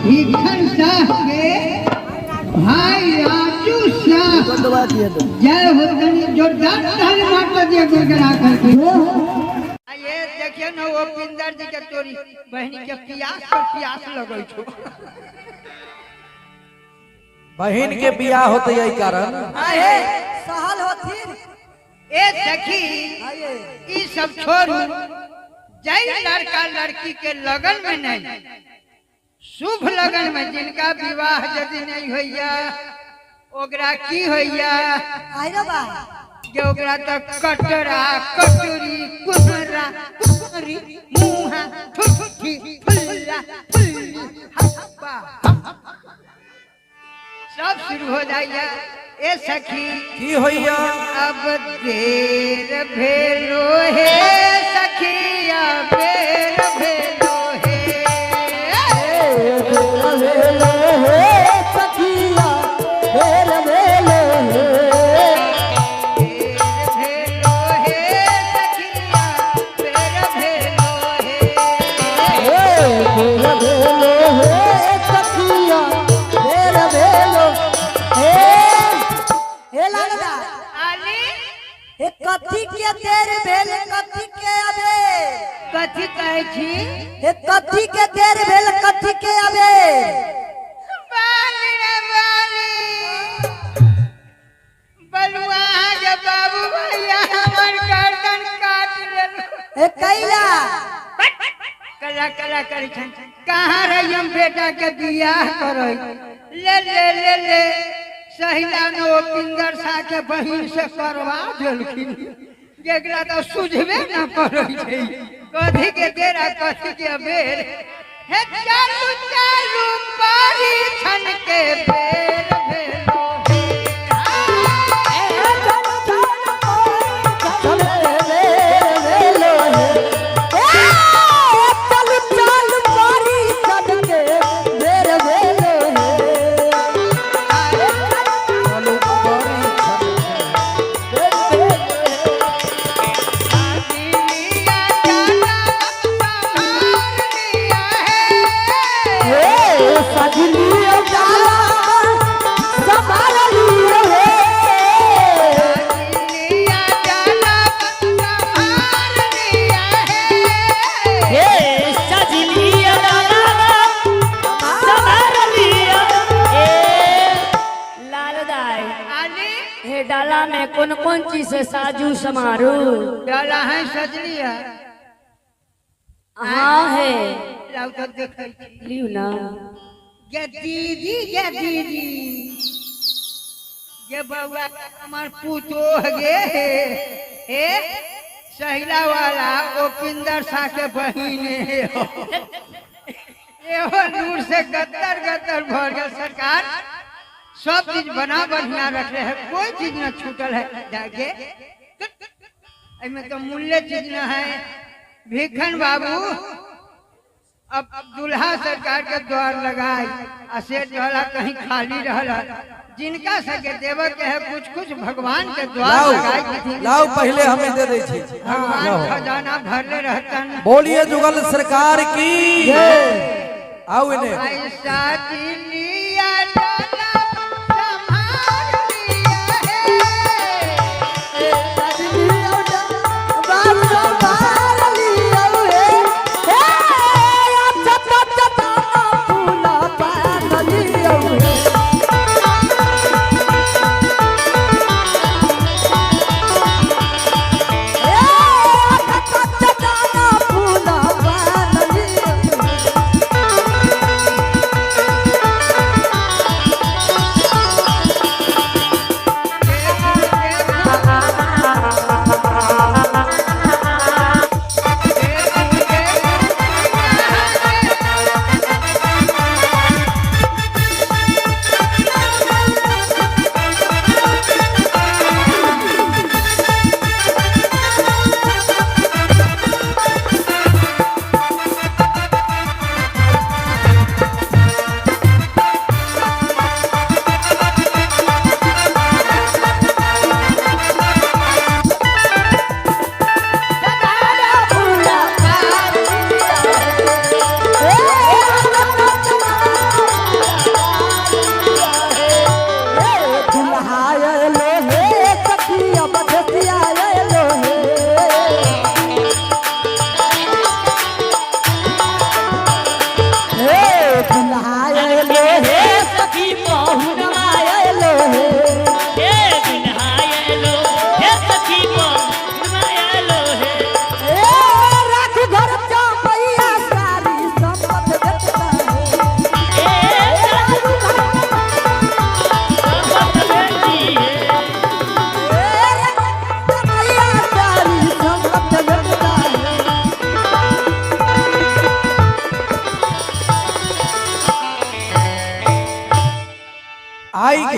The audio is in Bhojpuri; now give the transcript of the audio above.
भिखन शाह के भाई राजू शाह जय हो तनी जोरदार ताली मारता दिया गुरगुरा करके। ये देखिए ना वो पिंदर जी के तोरी बहनी के प्यास लगल छो। बहन के बियाह होते यही कारण आहे सहल होथिन। ए सखी ई सब छोड़ू, जय लड़का लड़की के लगन में नहीं, शुभ लगन में जिनका विवाह यदि नहीं होइया ओकरा की होइया आइरो बा जे ओकरा तक कटरा कटोरी कुहरा कुहरी मुहा ठुठी फुल्ला फुल्ली हप्पा सब शुरू हो जाइया। ए सखी की होइया अब देर भेलो हे सखिया बेर भेलो हे भेलो हे सखिया बेर भेलो हे भेलो हे सखिया बेर भेलो हे बेर भेलो हे सखिया बेर भेलो हे लागदा आली ए कथी के देर भेल कथी के अबे कथी कहै छी ए कथी के देर भेल कथी के अबे बाली रे बाली बलुआ के बाबू भैया हमर गर्दन काट लेलु। ए कैला कला कला करै छन कहाँ रही हम बेटा के बियाह करै ले ले ले ले सहिला ने ओ पिंदर सा के बहिन से करवा देलखिन जेकरा तो सुझबे न करै छै। कथी के देरा कथी के बेर हे चालू चालू पारी छन के बेर भेलो डाला में कौन कौन चीज से साजू समारू डाला है सजली है। हाँ है लाउ तो देखै छी लियो ना ये दीदी ये बउआ हमार पूतो गे हे सहिला वाला ओ पिंदर सा के बहिने एहो नूर से गद्दर गद्दर भर गया। सरकार सब चीज बना बढ़िया रख रहे हैं, कोई चीज न छूटल है जाके तो मूल्य चीज न है। भिखन बाबू अब दुल्हा सरकार के द्वार लगाई असेट रहला कहीं खाली रहला जिनका सके देव के है कुछ कुछ भगवान के द्वार लगाई। लाओ पहले हमें दे दे छी भगवान खजाना भरले रहतन। बोलिए जुगल सरकार की आओ इन्हें ऐसा दिलिया डाला संभाल लिया है भाई